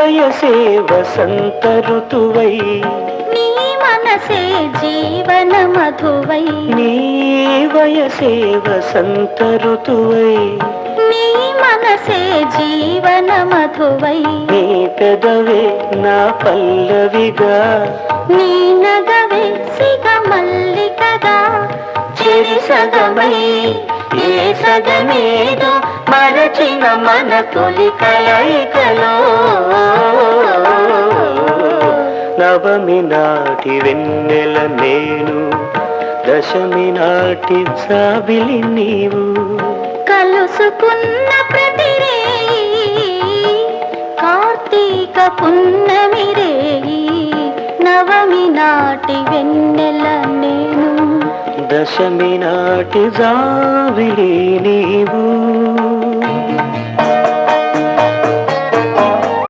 వయసే వసంత ఋతువై నీ మనసే జీవన మధువై నీ వయసే వసంత ఋతువై నీ మనసే జీవన మధువై నీ పెదవే నా పల్లవిగా నీ నగవే సిగ మల్లికగా చెరి సగమై ఏ సగమేదో మరచిన మన తొలి కలయికలో నవమి నాటి వెన్నెల నేను దశమి నాటి జాబిలి నీవు కలుసుకున్న ప్రతిరేయి కార్తీక పున్నమి రేయి నవమి నాటి వెన్నెల నేను దశమి నాటి జాబిలి నీవు